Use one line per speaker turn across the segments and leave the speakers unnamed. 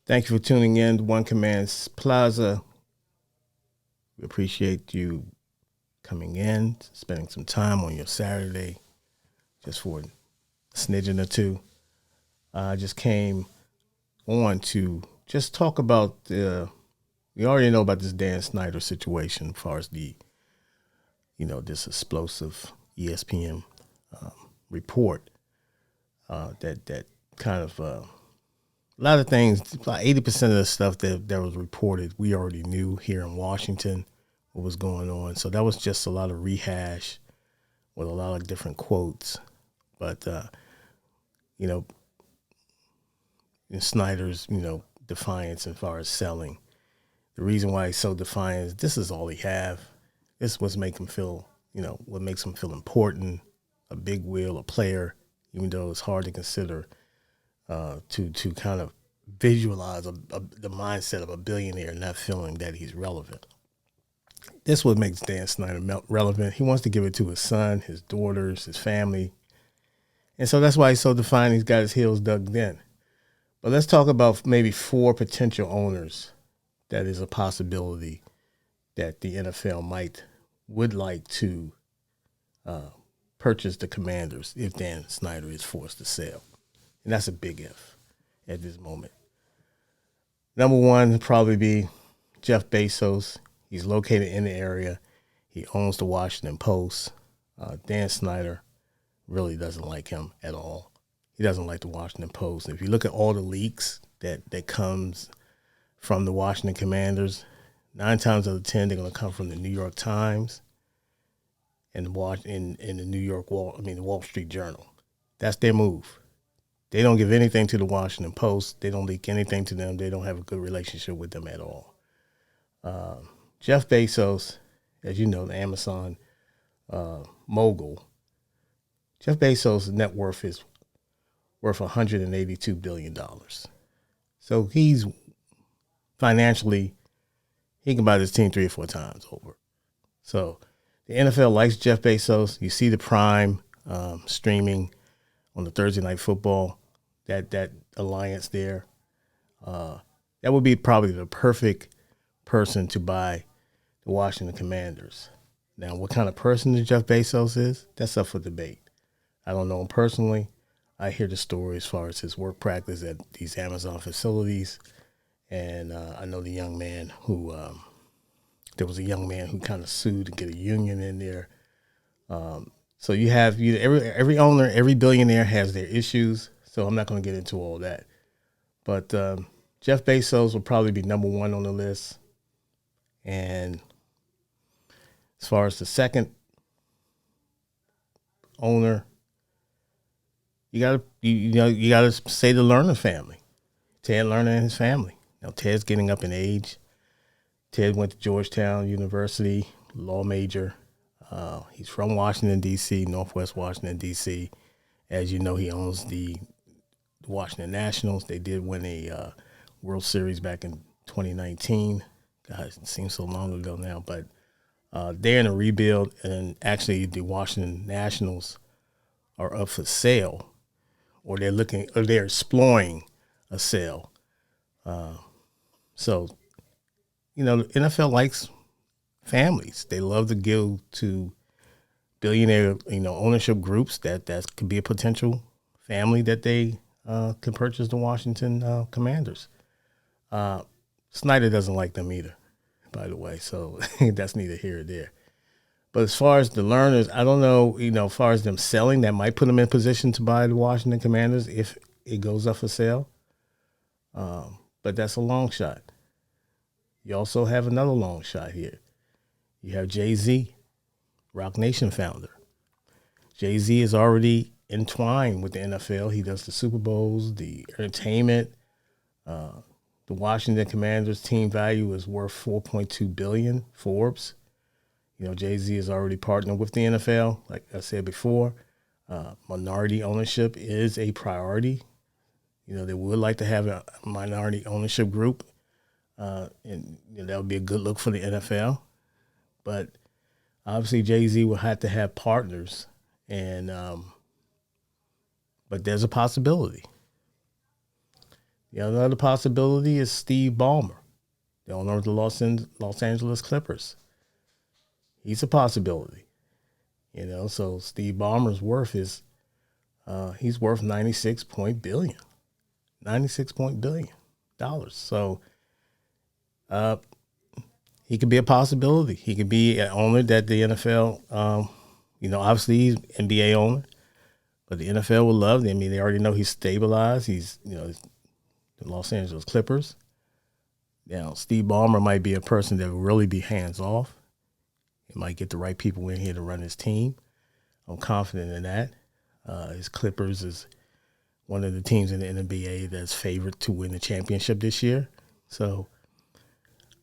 Thank you for tuning in to One Commands Plaza. We appreciate you coming in, spending some time on your Saturday just for a snidgen or two. I just came on to just talk about we already know about this Dan Snyder situation as far as this explosive ESPN report that kind of a lot of things, about 80% of the stuff that was reported, we already knew here in Washington what was going on. So that was just a lot of rehash with a lot of different quotes. But, you know, in Snyder's, defiance as far as selling. The reason why he's so defiant is this is all he have. This is what's make him feel, what makes him feel important, a big wheel, a player, even though it's hard to consider to kind of visualize the mindset of a billionaire not feeling that he's relevant. This is what makes Dan Snyder relevant. He wants to give it to his son, his daughters, his family. And so that's why he's so defiant. He's got his heels dug in. But let's talk about maybe 4 potential owners that is a possibility that the NFL would like to purchase the Commanders if Dan Snyder is forced to sell. And that's a big if at this moment. Number 1 would probably be Jeff Bezos. He's located in the area. He owns the Washington Post. Dan Snyder really doesn't like him at all. He doesn't like the Washington Post. If you look at all the leaks that comes from the Washington Commanders, 9 times out of 10 they're going to come from the New York Times and the Wall Street Journal. That's their move. They don't give anything to the Washington Post. They don't leak anything to them. They don't have a good relationship with them at all. Jeff Bezos, as you know, the Amazon mogul. Jeff Bezos' net worth is worth $182 billion. So he's financially, he can buy this team 3 or 4 times over. So the NFL likes Jeff Bezos. You see the Prime streaming on the Thursday Night Football, that alliance there. That would be probably the perfect person to buy the Washington Commanders. Now, what kind of person Jeff Bezos is, that's up for debate. I don't know him personally. I hear the story as far as his work practice at these Amazon facilities. And I know the young man who, there was a young man who kind of sued to get a union in there. So you have every owner, every billionaire has their issues. So I'm not going to get into all that. But Jeff Bezos will probably be number 1 on the list. And as far as the second owner, you gotta say the Lerner family, Ted Lerner and his family. Now Ted's getting up in age. Ted went to Georgetown University, law major. He's from Washington, D.C., Northwest Washington, D.C. As you know, he owns the Washington Nationals. They did win a World Series back in 2019. God, it seems so long ago now, but they're in a rebuild, and actually the Washington Nationals are up for sale, or they're exploring a sale. So, the NFL likes families. They love to give to billionaire, ownership groups that could be a potential family that they can purchase the Washington Commanders. Snyder doesn't like them either, by the way. So that's neither here or there. But as far as the Lerners, I don't know, as far as them selling, that might put them in position to buy the Washington Commanders if it goes up for sale. But that's a long shot. You also have another long shot here. You have Jay-Z, Rock Nation founder. Jay-Z is already entwined with the NFL. He does the Super Bowls, the entertainment. The Washington Commanders team value is worth $4.2 billion, Forbes. Jay-Z is already partnered with the NFL. Like I said before, minority ownership is a priority. They would like to have a minority ownership group, and that would be a good look for the NFL. But obviously, Jay-Z will have to have partners, and but there's a possibility. The other possibility is Steve Ballmer, the owner of the Los Angeles Clippers. He's a possibility. So Steve Ballmer's worth is he's worth 96 point billion dollars. So he could be a possibility. He could be an owner that the NFL, obviously he's NBA owner, but the NFL would love him. I mean, they already know he's stabilized. He's, the Los Angeles Clippers. Now, Steve Ballmer might be a person that will really be hands off. He might get the right people in here to run his team. I'm confident in that. His Clippers is one of the teams in the NBA that's favored to win the championship this year. So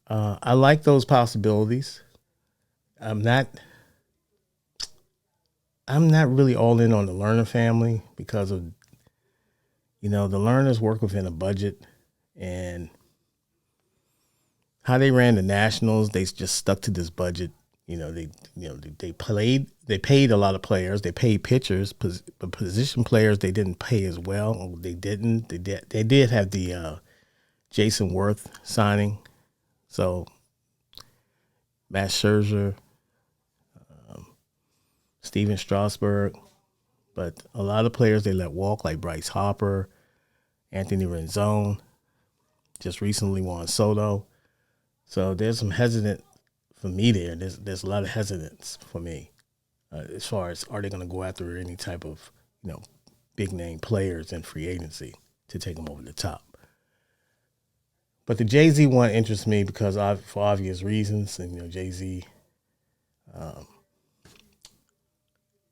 I like those possibilities. I'm not really all in on the Lerner family because of, the Lerners work within a budget, and how they ran the Nationals, they just stuck to this budget. They paid a lot of players. They paid pitchers, but position players they didn't pay as well. They didn't. They did have the Jason Worth signing. So Matt Scherzer, Steven Strasburg, but a lot of players they let walk, like Bryce Harper, Anthony Rendon, just recently Juan Soto. So there's some hesitant for me there. There's a lot of hesitance for me as far as are they going to go after any type of big name players in free agency to take them over the top. But the Jay-Z one interests me because for obvious reasons, and Jay-Z,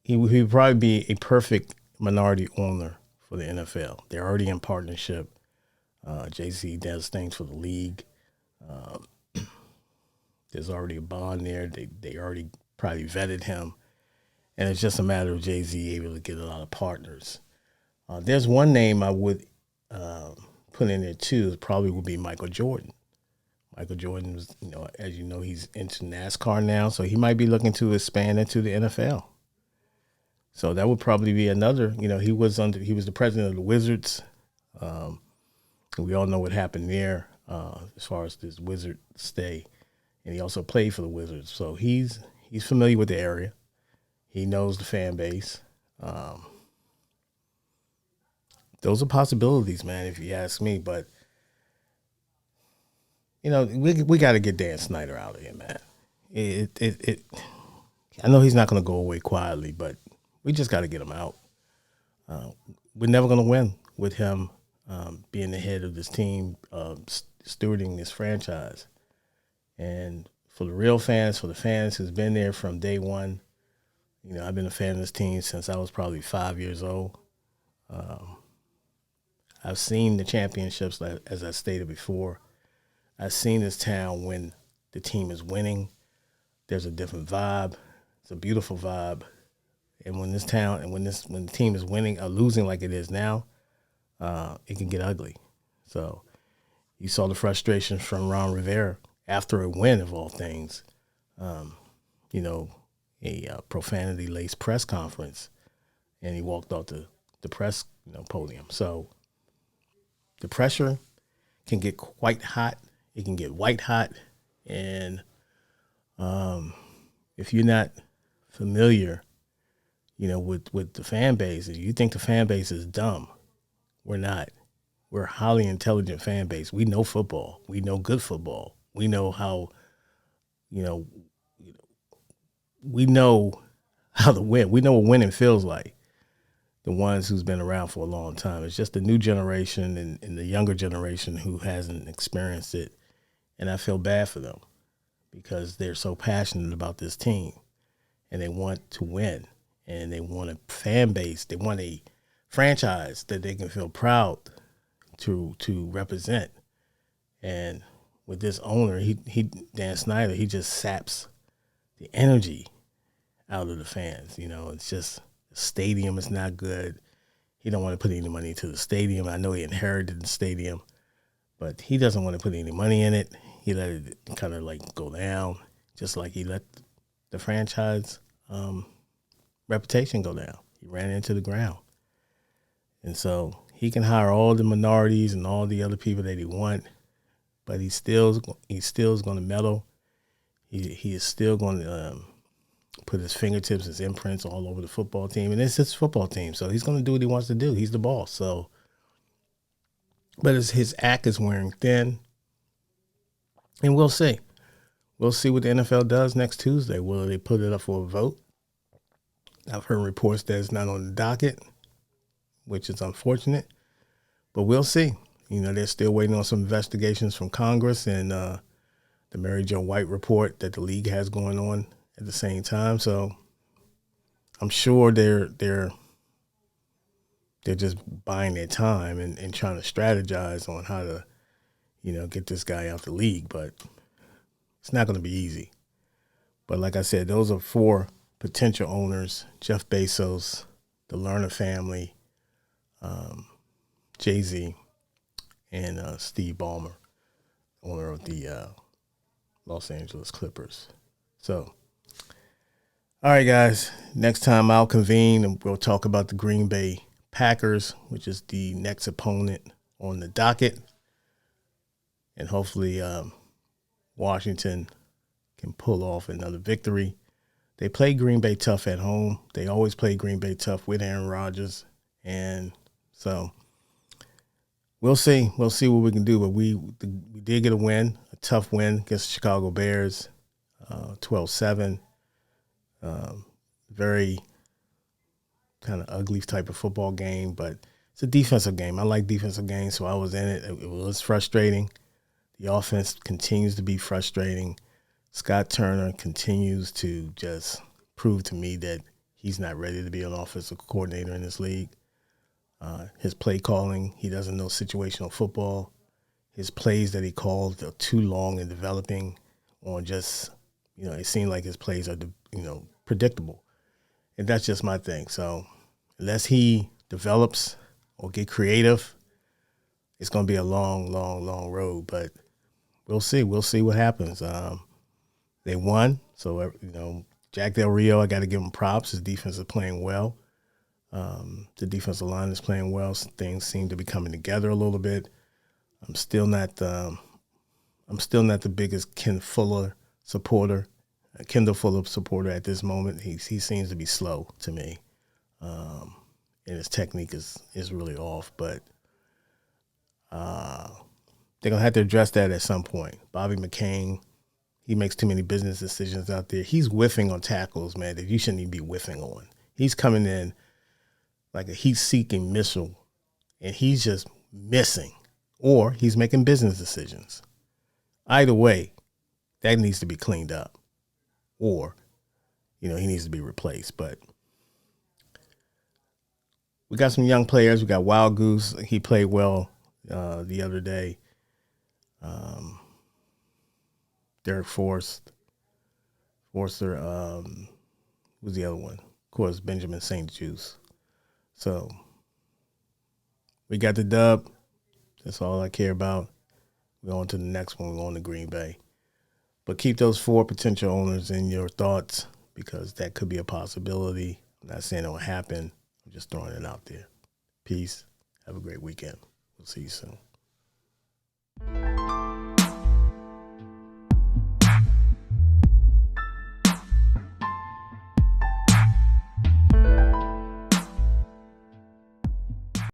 he would probably be a perfect minority owner for the NFL. They're already in partnership. Jay-Z does things for the league. There's already a bond there. They already probably vetted him. And it's just a matter of Jay-Z able to get a lot of partners. There's one name I would put in there too, probably would be Michael Jordan. Michael Jordan was, as you know, he's into NASCAR now, so he might be looking to expand into the NFL. So that would probably be another, he was the president of the Wizards. We all know what happened there as far as this Wizard stay. And he also played for the Wizards. So he's familiar with the area. He knows the fan base. Those are possibilities, man, if you ask me. But, we got to get Dan Snyder out of here, man. I know he's not going to go away quietly, but we just got to get him out. We're never going to win with him being the head of this team, stewarding this franchise. And for the real fans, for the fans who's been there from day one, I've been a fan of this team since I was probably 5 years old. I've seen the championships, as I stated before. I've seen this town when the team is winning. There's a different vibe. It's a beautiful vibe. And when this town and when the team is winning or losing like it is now, it can get ugly. So you saw the frustration from Ron Rivera after a win of all things. A profanity-laced press conference, and he walked off the press podium. So the pressure can get quite hot. It can get white hot, and if you're not familiar, with the fan base, if you think the fan base is dumb, we're not. We're a highly intelligent fan base. We know football. We know good football. We know how, we know how to win. We know what winning feels like. The ones who's been around for a long time. It's just the new generation and the younger generation who hasn't experienced it. And I feel bad for them because they're so passionate about this team and they want to win and they want a fan base. They want a franchise that they can feel proud to represent. And with this owner, Dan Snyder, he just saps the energy out of the fans. It's just the stadium is not good. He don't want to put any money into the stadium. I know he inherited the stadium, but he doesn't want to put any money in it. He let it kind of like go down, just like he let the franchise reputation go down. He ran into the ground. And so he can hire all the minorities and all the other people that he want, but he still is going to meddle. He is still going to put his fingertips, his imprints all over the football team, and it's his football team, so he's going to do what he wants to do. He's the boss. So, but his act is wearing thin, and we'll see. We'll see what the NFL does next Tuesday. Will they put it up for a vote? I've heard reports that it's not on the docket, which is unfortunate, but we'll see. They're still waiting on some investigations from Congress and the Mary Jo White report that the league has going on at the same time. So I'm sure they're just buying their time and trying to strategize on how to, get this guy out the league, but it's not going to be easy. But like I said, those are 4 potential owners: Jeff Bezos, the Lerner family, Jay-Z, and Steve Ballmer, owner of the Los Angeles Clippers. So, all right, guys, next time I'll convene and we'll talk about the Green Bay Packers, which is the next opponent on the docket. And hopefully Washington can pull off another victory. They play Green Bay tough at home. They always play Green Bay tough with Aaron Rodgers. And so we'll see. We'll see what we can do. But we did get a win, a tough win against the Chicago Bears, 12-7. Very kind of ugly type of football game, but it's a defensive game. I like defensive games, so I was in it. It was frustrating. The offense continues to be frustrating. Scott Turner continues to just prove to me that he's not ready to be an offensive coordinator in this league. His play calling, he doesn't know situational football. His plays that he called are too long in developing, or just, it seemed like his plays are, predictable. And that's just my thing. So unless he develops or get creative, it's going to be a long, long, long road. But we'll see. We'll see what happens. They won. So, Jack Del Rio, I got to give him props. His defense is playing well. The defensive line is playing well. Things seem to be coming together a little bit. I'm still not the biggest Kendall Fuller supporter at this moment. He seems to be slow to me, and his technique is really off. But they're gonna have to address that at some point. Bobby McCain, he makes too many business decisions out there. He's whiffing on tackles, man, that you shouldn't even be whiffing on. He's coming in like a heat-seeking missile, and he's just missing, or he's making business decisions. Either way, that needs to be cleaned up, or, he needs to be replaced. But we got some young players. We got Wild Goose. He played well the other day. Derek Forster. Who's the other one? Of course, Benjamin St. Juice. So we got the dub. That's all I care about. We're on to the next one. We're on to Green Bay. But keep those 4 potential owners in your thoughts, because that could be a possibility. I'm not saying it will happen. I'm just throwing it out there. Peace. Have a great weekend. We'll see you soon.